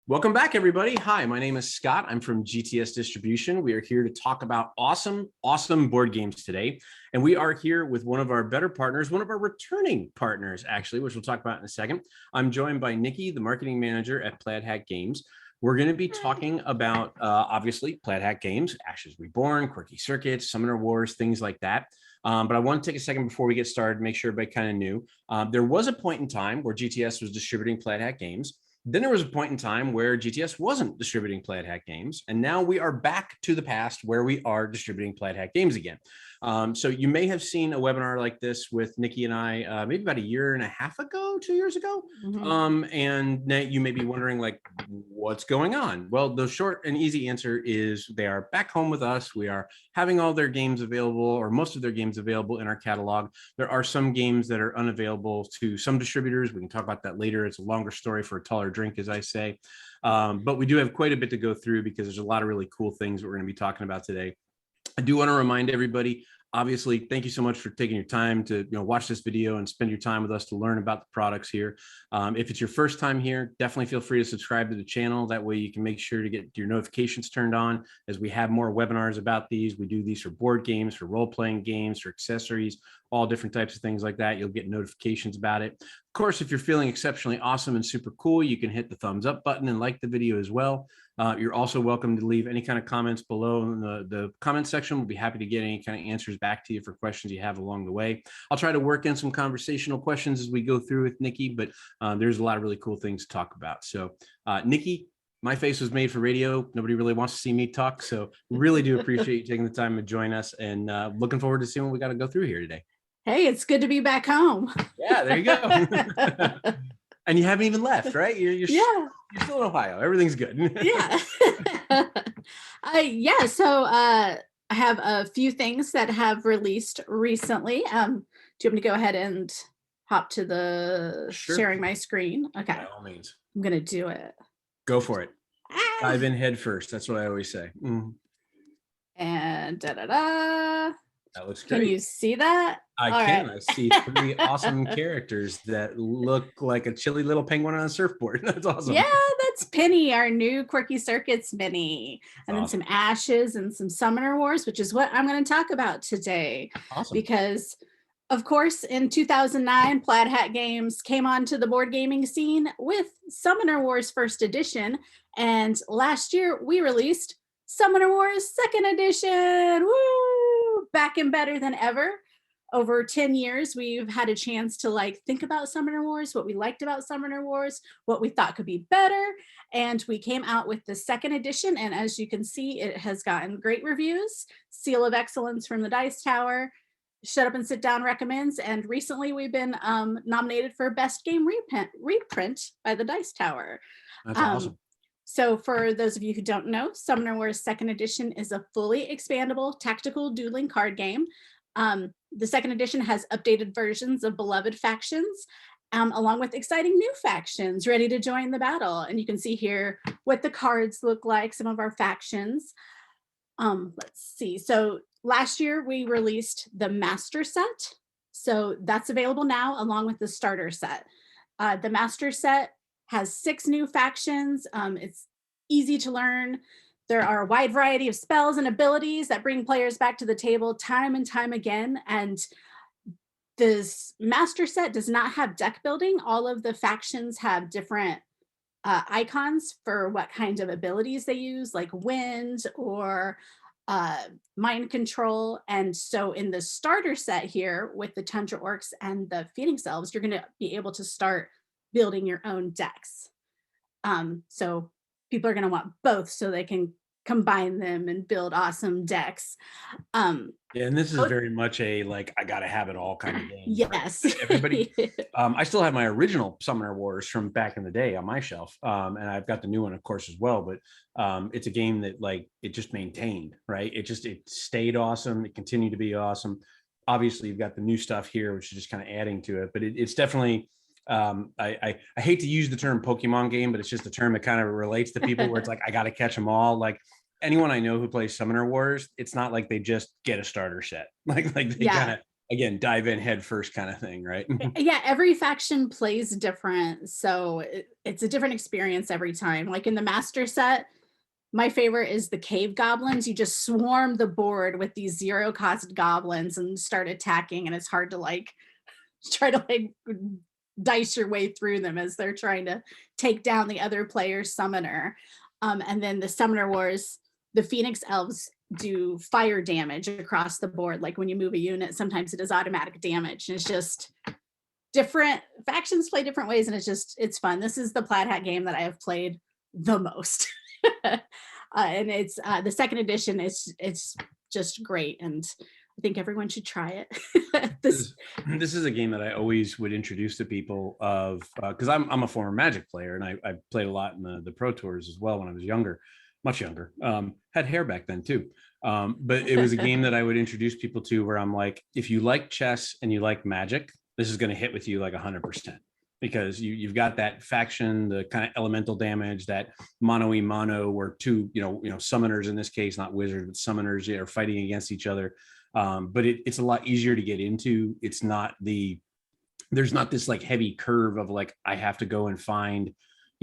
Welcome back, everybody. Hi, my name is Scott. I'm from GTS Distribution. We are here to talk about awesome board games today. And we are here with one of our better partners, one of our returning partners, actually, which we'll talk about in a second. I'm joined by Nikki, the marketing manager at Plaid Games. We're going to be talking about, obviously, Plaid Games, Ashes Reborn, Quirky Circuits, Summoner Wars, things like that. But I want to take a second before we get started, make sure everybody kind of knew. There was a point in time where GTS was distributing Plaid Games. Then there was a point in time where GTS wasn't distributing Plaid Games, and now we are back to the past where we are distributing Plaid Games again. So you may have seen a webinar like this with Nikki and I maybe about a year and a half ago, 2 years ago. And you may be wondering, like, what's going on? Well, the short and easy answer is they are back home with us. We are having all their games available, or most of their games available in our catalog. There are some games that are unavailable to some distributors. We can talk about that later. It's a longer story for a taller drink, as I say. But we do have quite a bit to go through because there's a lot of really cool things that we're going to be talking about today. I do want to remind everybody, obviously, thank you so much for taking your time to watch this video and spend your time with us to learn about the products here. If it's your first time here, definitely feel free to subscribe to the channel. That way you can make sure to get your notifications turned on as we have more webinars about these. We do these for board games, for role-playing games, for accessories, all different types of things like that. You'll get notifications about it. Of course, if you're feeling exceptionally awesome and super cool, you can hit the thumbs up button and like the video as well. You're also welcome to leave any kind of comments below in the comment section. We'll be happy to get any kind of answers back to you for questions you have along the way. I'll try to work in some conversational questions as we go through with Nikki, but there's a lot of really cool things to talk about. So Nikki, my face was made for radio. Nobody really wants to see me talk. So really do appreciate you taking the time to join us, and looking forward to seeing what we got to go through here today. Hey, it's good to be back home. Yeah, there you go. And you haven't even left, right? You're still in Ohio. Everything's good. Yeah. So I have a few things that have released recently. Do you want me to go ahead and hop to the sharing my screen? Okay. By all means. I'm going to do it. Go for it. Dive in head first. That's what I always say. And da-da-da. That looks great. Can you see that? I can. I see 3 awesome characters that look like a chilly little penguin on a surfboard. That's awesome. Yeah, that's Penny, our new Quirky Circuits mini. And then some Ashes and some Summoner Wars, which is what I'm going to talk about today. Awesome. Because, of course, in 2009, Plaid Games came onto the board gaming scene with Summoner Wars First Edition. And last year, we released Summoner Wars Second Edition. Woo! Back and better than ever. Over 10 years, we've had a chance to think about Summoner Wars, what we liked about Summoner Wars, what we thought could be better. And we came out with the second edition. And as you can see, it has gotten great reviews, Seal of Excellence from the Dice Tower, Shut Up and Sit Down recommends. And recently we've been nominated for Best Game Reprint by the Dice Tower. That's awesome. So for those of you who don't know, Summoner Wars Second Edition is a fully expandable tactical dueling card game. The second edition has updated versions of beloved factions, along with exciting new factions ready to join the battle. And you can see here what the cards look like, some of our factions. Let's see. So last year we released the Master Set. So that's available now along with the starter set. The Master Set has 6 new factions. It's easy to learn. There are a wide variety of spells and abilities that bring players back to the table time and time again. And this Master Set does not have deck building. All of the factions have different icons for what kind of abilities they use, like wind or mind control. And so in the starter set here with the Tundra Orcs and the Phoenix Elves, you're going to be able to start building your own decks. So people are going to want both so they can combine them and build awesome decks. Yeah, and this is very much a I gotta have it all kind of game. Yes. Right? Everybody. I still have my original Summoner Wars from back in the day on my shelf, and I've got the new one, of course, as well. But it's a game that it just maintained, right? It stayed awesome. It continued to be awesome. Obviously, you've got the new stuff here, which is just kind of adding to it. But it's definitely. I hate to use the term Pokemon game, but it's just a term that kind of relates to people where it's I got to catch them all. Anyone I know who plays Summoner Wars, it's not like they just get a starter set. They again, dive in head first kind of thing, right? Yeah, every faction plays different, so it's a different experience every time. Like in the master set, my favorite is the cave goblins. You just swarm the board with these zero cost goblins and start attacking, and it's hard to like try to like dice your way through them as they're trying to take down the other player's summoner. And then the Summoner Wars, the Phoenix Elves do fire damage across the board. Like when you move a unit, sometimes it does automatic damage. And it's just different factions play different ways, and it's fun. This is the Plaid Hat game that I have played the most. And it's the second edition. It's just great, and I think everyone should try it. This is a game that I always would introduce to people of because I'm a former Magic player, and I played a lot in the Pro Tours as well when I was younger, much younger. Had hair back then too. But it was a game that I would introduce people to where I'm like, if you like chess and you like Magic, this is going to hit with you like 100%, because you've got that faction, the kind of elemental damage, that mono where two, summoners in this case, not wizards, but summoners are fighting against each other. But it's a lot easier to get into. There's not this like heavy curve of like, I have to go and find,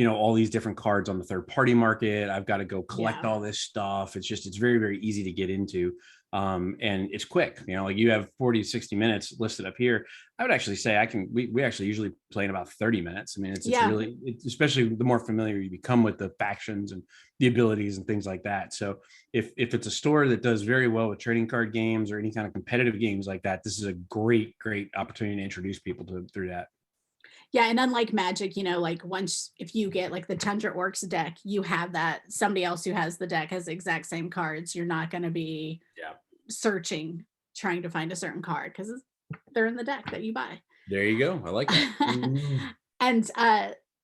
all these different cards on the third party market. I've got to go collect all this stuff. It's very, very easy to get into. And it's quick, like you have 40 to 60 minutes listed up here. I would actually say we actually usually play in about 30 minutes. I mean, it's really, especially the more familiar you become with the factions and the abilities and things like that. So if it's a store that does very well with trading card games or any kind of competitive games like that, this is a great opportunity to introduce people through that. Yeah, and unlike Magic, like once if you get like the Tundra Orcs deck, you have that somebody else who has the deck has the exact same cards. You're not going to be searching, trying to find a certain card because they're in the deck that you buy. There you go. I like that. And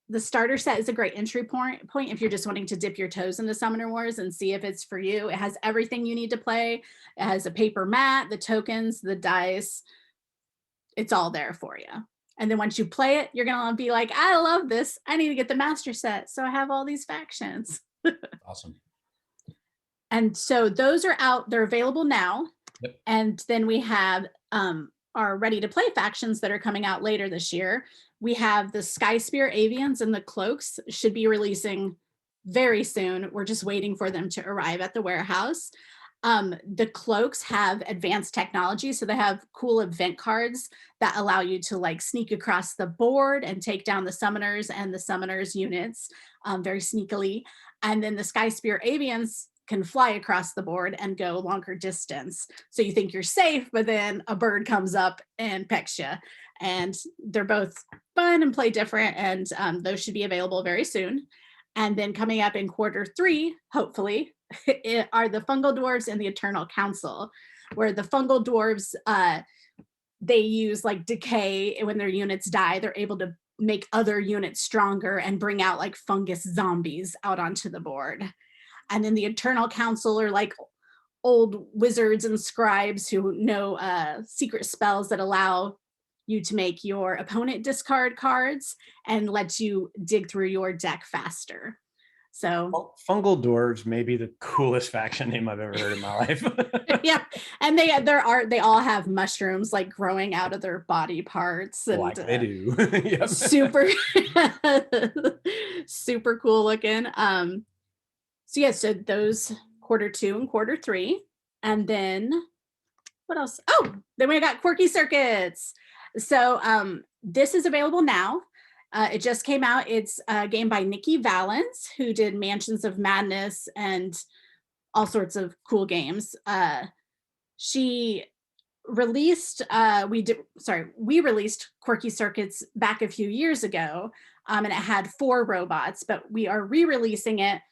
the starter set is a great entry point if you're just wanting to dip your toes into Summoner Wars and see if it's for you. It has everything you need to play. It has a paper mat, the tokens, the dice. It's all there for you. And then once you play it, you're going to be like, I love this. I need to get the master set. So I have all these factions. Awesome. And so those are out. They're available now. Yep. And then we have our ready to play factions that are coming out later this year. We have the Sky Spear Avians and the Cloaks should be releasing very soon. We're just waiting for them to arrive at the warehouse. The Cloaks have advanced technology, so they have cool event cards that allow you to like sneak across the board and take down the summoners and the summoners units very sneakily. And then the Sky Spear Avians can fly across the board and go longer distance. So you think you're safe, but then a bird comes up and pecks you. And they're both fun and play different, and those should be available very soon. And then coming up in Q3, hopefully, are the Fungal Dwarves and the Eternal Council, where the Fungal Dwarves, they use like decay. When their units die, they're able to make other units stronger and bring out like fungus zombies out onto the board. And then the Eternal Council are like old wizards and scribes who know secret spells that allow you to make your opponent discard cards and let you dig through your deck faster. So Fungal Dwarves may be the coolest faction name I've ever heard in my life. Yeah, and they all have mushrooms like growing out of their body parts, and like they do. Yep. super super cool looking. So yeah, so those Q2 and Q3, and then what else? Oh, then we got Quirky Circuits. So this is available now. It just came out. It's a game by Nikki Valens, who did Mansions of Madness and all sorts of cool games. She released, we released Quirky Circuits back a few years ago, and it had 4 robots, but we are re-releasing it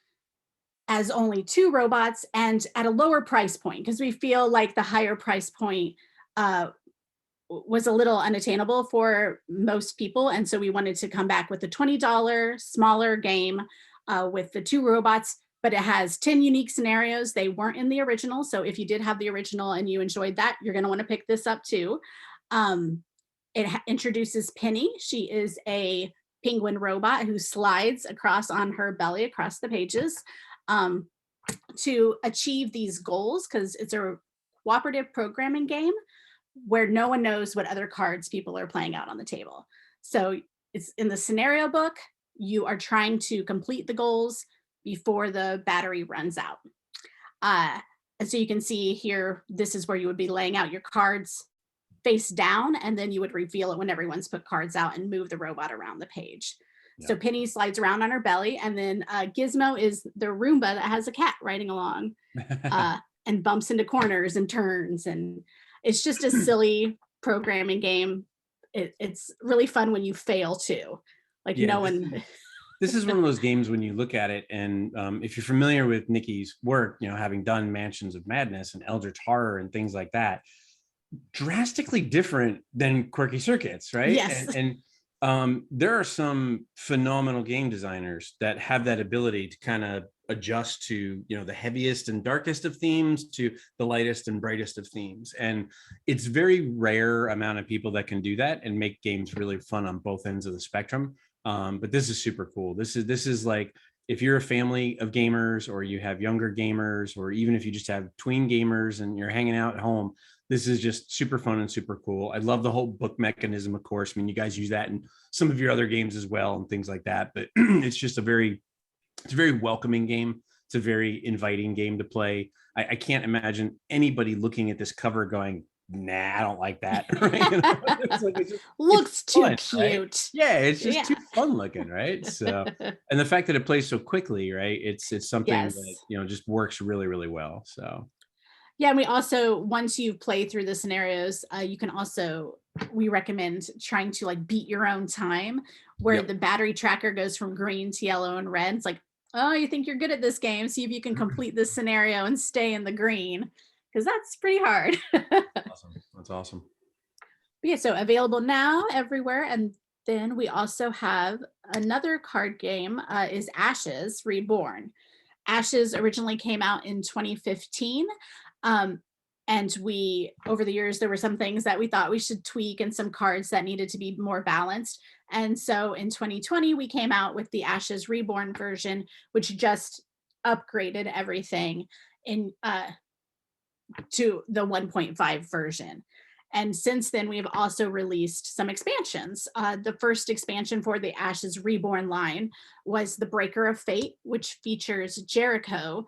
as only 2 robots and at a lower price point, because we feel like the higher price point was a little unattainable for most people. And so we wanted to come back with a $20 smaller game with the 2 robots, but it has 10 unique scenarios. They weren't in the original. So if you did have the original and you enjoyed that, you're going to want to pick this up too. It introduces Penny. She is a penguin robot who slides across on her belly across the pages to achieve these goals, because it's a cooperative programming game where no one knows what other cards people are playing out on the table. So it's in the scenario book, you are trying to complete the goals before the battery runs out. And so you can see here, this is where you would be laying out your cards face down, and then you would reveal it when everyone's put cards out and move the robot around the page. Yeah. So Penny slides around on her belly, and then Gizmo is the Roomba that has a cat riding along and bumps into corners and turns. And it's just a silly programming game. It's really fun when you fail too. Like no one. This is one of those games when you look at it, and if you're familiar with Nikki's work, having done Mansions of Madness and Eldritch Horror and things like that, drastically different than Quirky Circuits, right? Yes. And there are some phenomenal game designers that have that ability to kind of adjust to, the heaviest and darkest of themes to the lightest and brightest of themes. And it's very rare amount of people that can do that and make games really fun on both ends of the spectrum. But this is super cool. This is like, if you're a family of gamers, or you have younger gamers, or even if you just have tween gamers and you're hanging out at home, this is just super fun and super cool. I love the whole book mechanism, of course. I mean, you guys use that in some of your other games as well and things like that, but it's just a very welcoming game. It's a very inviting game to play. I can't imagine anybody looking at this cover going, nah, I don't like that. Right? Looks too fun, cute. Right? Yeah, it's just too fun looking, right? So, and the fact that it plays so quickly, right? It's something that just works really, really well. So. Yeah, and we also, once you've played through the scenarios, you can also, we recommend trying to like beat your own time, where the battery tracker goes from green to yellow and red. It's like, oh, you think you're good at this game? See if you can complete this scenario and stay in the green, because that's pretty hard. Awesome. That's awesome. But yeah, so available now everywhere. And then we also have another card game, is Ashes Reborn. Ashes originally came out in 2015. And we, over the years, there were some things that we thought we should tweak and some cards that needed to be more balanced. And so in 2020, we came out with the Ashes Reborn version, which just upgraded everything in to the 1.5 version. And since then, we have also released some expansions. The first expansion for the Ashes Reborn line was the Breaker of Fate, which features Jericho.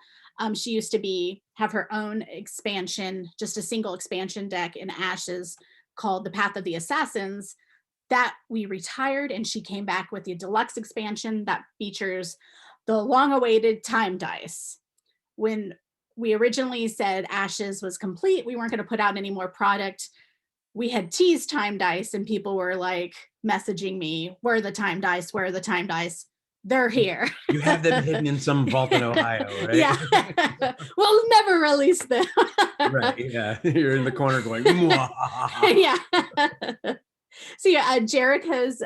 She used to have her own expansion, just a single expansion deck in Ashes called the Path of the Assassins, that we retired, and she came back with the deluxe expansion that features the long-awaited time dice. When we originally said Ashes was complete, we weren't going to put out any more product. We had teased time dice, and people were like messaging me, where are the time dice? Where are the time dice? They're here. You have them hidden in some vault in Ohio, right? Yeah. We'll never release them. Right. Yeah. You're in the corner going, yeah. So yeah, Jericho's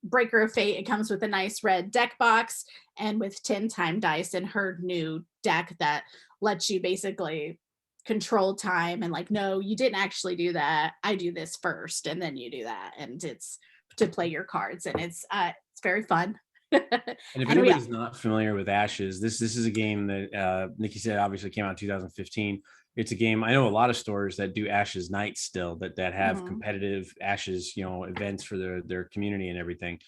Breaker of Fate, it comes with a nice red deck box and with 10 time dice in her new deck that lets you basically control time and like, no, you didn't actually do that. I do this first and then you do that. And it's to play your cards, and it's very fun. And if anybody's not familiar with Ashes, this is a game that Nikki said obviously came out in 2015. It's a game, I know a lot of stores that do Ashes nights still, that have competitive Ashes, events for their community and everything.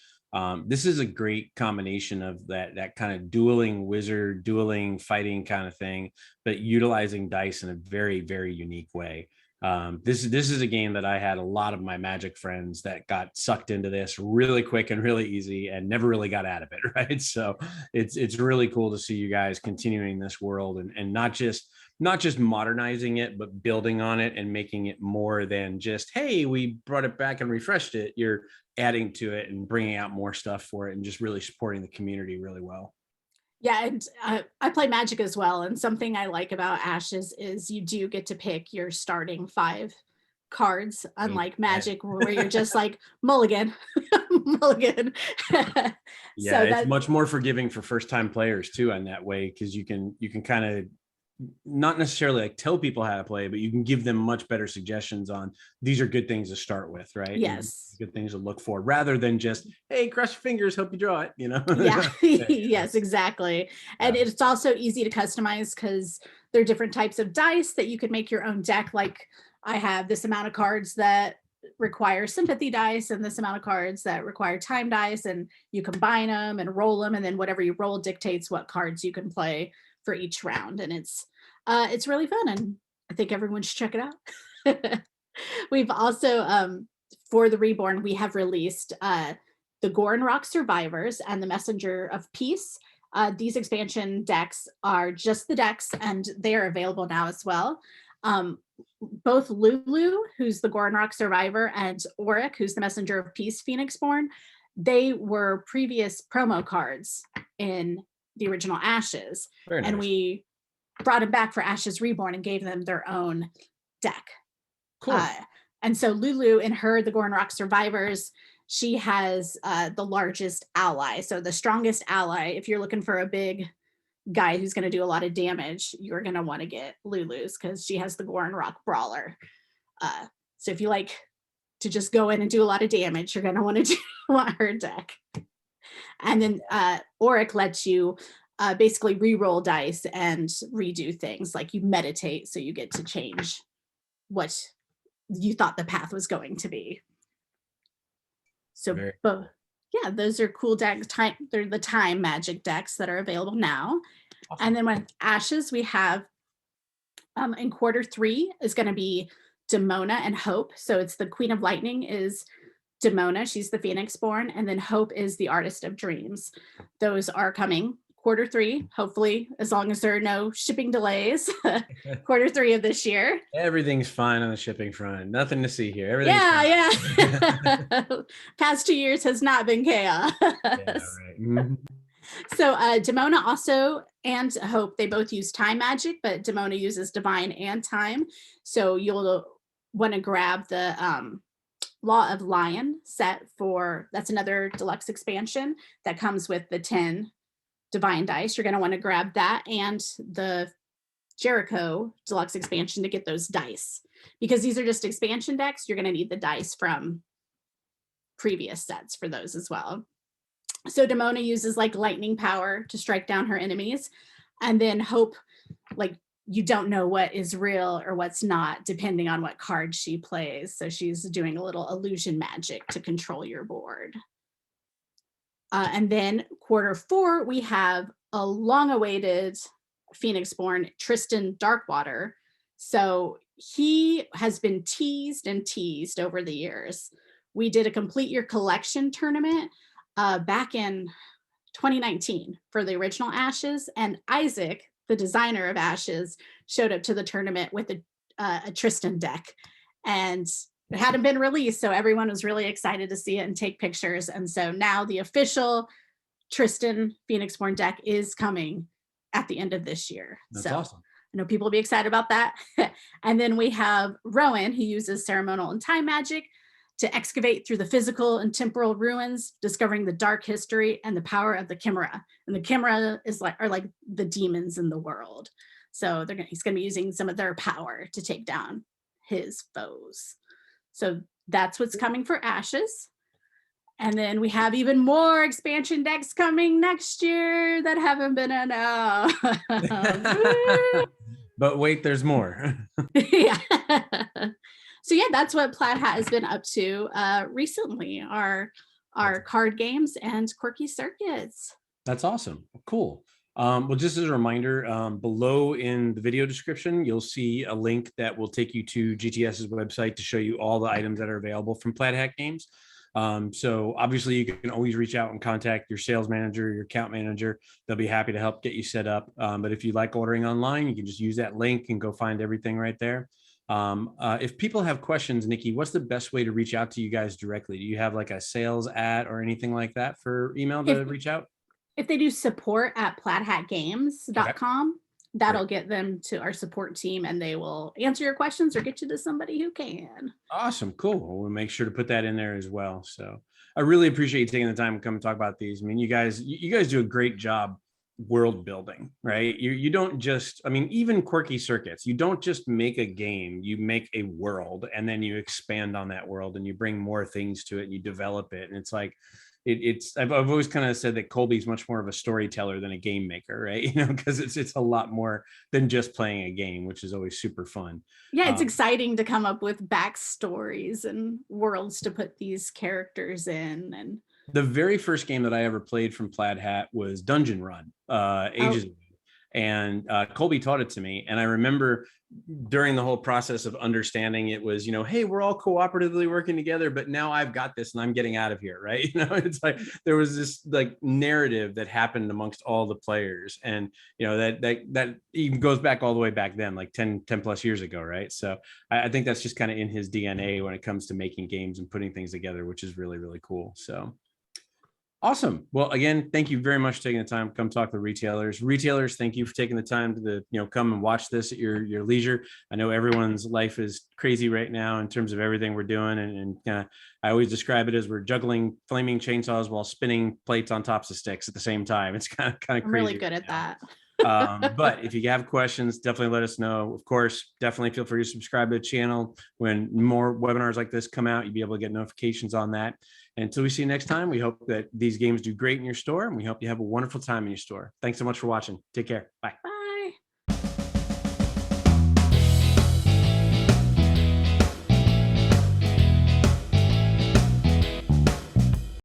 This is a great combination of that kind of dueling wizard, dueling fighting kind of thing, but utilizing dice in a very, very unique way. This is a game that I had a lot of my Magic friends that got sucked into this really quick and really easy and never really got out of it, right? So it's really cool to see you guys continuing this world and not just modernizing it, but building on it and making it more than just, hey, we brought it back and refreshed it. You're adding to it and bringing out more stuff for it and just really supporting the community really well. Yeah, and I play Magic as well, and something I like about Ashes is you do get to pick your starting 5 cards, unlike Magic, where you're just like mulligan, mulligan. Yeah, it's much more forgiving for first-time players too in that way, because you can kind of not necessarily like tell people how to play, but you can give them much better suggestions on these are good things to start with, right? Yes. And good things to look for, rather than just, hey, cross your fingers, hope you draw it, Yeah. Yes, exactly. And it's also easy to customize because there are different types of dice that you could make your own deck. Like I have this amount of cards that require sympathy dice and this amount of cards that require time dice, and you combine them and roll them, and then whatever you roll dictates what cards you can play for each round. And it's really fun, and I think everyone should check it out. We've also for the Reborn, we have released the Goran Rock Survivors and the Messenger of Peace. These expansion decks are just the decks, and they are available now as well. Both Lulu, who's the Goran Rock Survivor, and Auric, who's the Messenger of Peace Phoenixborn, they were previous promo cards in the original Ashes. Very and nice. we brought them back for Ashes Reborn and gave them their own deck. Cool. And so Lulu, in her, the Goran Rock Survivors, she has the largest ally. So the strongest ally, if you're looking for a big guy who's going to do a lot of damage, you're going to want to get Lulu's because she has the Goran Rock Brawler. So if you like to just go in and do a lot of damage, you're going to want to want her deck. And then Auric lets you basically re-roll dice and redo things, like you meditate, so you get to change what you thought the path was going to be. So both, yeah, those are cool decks. They're the time magic decks that are available now. Awesome. And then with Ashes, we have in Q3 is going to be Demona and Hope. So it's the Queen of Lightning is Demona. She's the Phoenixborn. And then Hope is the Artist of Dreams. Those are coming Q3, hopefully, as long as there are no shipping delays. Q3 of this year. Everything's fine on the shipping front. Nothing to see here. Everything's yeah. Past 2 years has not been chaos. Yeah, right. Mm-hmm. So Demona also and Hope, they both use time magic, but Demona uses divine and time. So you'll want to grab the Law of Lion set that's another deluxe expansion that comes with the 10 divine dice. You're going to want to grab that and the Jericho deluxe expansion to get those dice, because these are just expansion decks. You're going to need the dice from previous sets for those as well. So Demona uses like lightning power to strike down her enemies, and then Hope, like, you don't know what is real or what's not depending on what card she plays. So she's doing a little illusion magic to control your board. And then Q4, we have a long-awaited Phoenixborn, Tristan Darkwater. So he has been teased and teased over the years. We did a complete year collection tournament back in 2019 for the original Ashes, and Isaac, the designer of Ashes, showed up to the tournament with a Tristan deck, and it hadn't been released, so everyone was really excited to see it and take pictures. And so now the official Tristan Phoenixborn deck is coming at the end of this year. That's awesome. I know people will be excited about that. And then we have Rowan, who uses ceremonial and time magic to excavate through the physical and temporal ruins, discovering the dark history and the power of the Chimera. And the Chimera are like the demons in the world. So he's going to be using some of their power to take down his foes. So that's what's coming for Ashes. And then we have even more expansion decks coming next year that haven't been announced. But wait, there's more. Yeah. So yeah, that's what Plaid Hat has been up to recently, our card games and Quirky Circuits. That's awesome. Cool. Well, just as a reminder, below in the video description, you'll see a link that will take you to GTS's website to show you all the items that are available from Plaid Hat Games. So obviously you can always reach out and contact your sales manager, your account manager. They'll be happy to help get you set up. But if you like ordering online, you can just use that link and go find everything right there. If people have questions, Nikki, what's the best way to reach out to you guys directly? Do you have like a sales or anything like that for email to reach out? If they do support at plaidhatgames.com, that'll get them to our support team, and they will answer your questions or get you to somebody who can. Awesome. Cool. We'll make sure to put that in there as well. So I really appreciate you taking the time to come and talk about these. I mean, you guys do a great job world building, right? You don't just, I mean, even Quirky Circuits, you don't just make a game, you make a world, and then you expand on that world and you bring more things to it and you develop it. And it's like, I've always kind of said that Colby's much more of a storyteller than a game maker, right? Because it's a lot more than just playing a game, which is always super fun. Yeah, it's exciting to come up with backstories and worlds to put these characters in. And the very first game that I ever played from Plaid Hat was Dungeon Run, ages ago. And Colby taught it to me. And I remember during the whole process of understanding it was, hey, we're all cooperatively working together, but now I've got this and I'm getting out of here, right? It's like there was this like narrative that happened amongst all the players. And, that even goes back all the way back then, like 10 plus years ago, right? So I think that's just kind of in his DNA when it comes to making games and putting things together, which is really, really cool. So awesome. Well, again, thank you very much for taking the time to come talk to retailers. Retailers, thank you for taking the time to come and watch this at your leisure. I know everyone's life is crazy right now in terms of everything we're doing, and I always describe it as we're juggling flaming chainsaws while spinning plates on tops of sticks at the same time. It's kind of crazy. I'm really good at that. But if you have questions, definitely let us know. Of course, definitely feel free to subscribe to the channel. When more webinars like this come out, you'll be able to get notifications on that. And until we see you next time, we hope that these games do great in your store, and we hope you have a wonderful time in your store. Thanks so much for watching. Take care. Bye.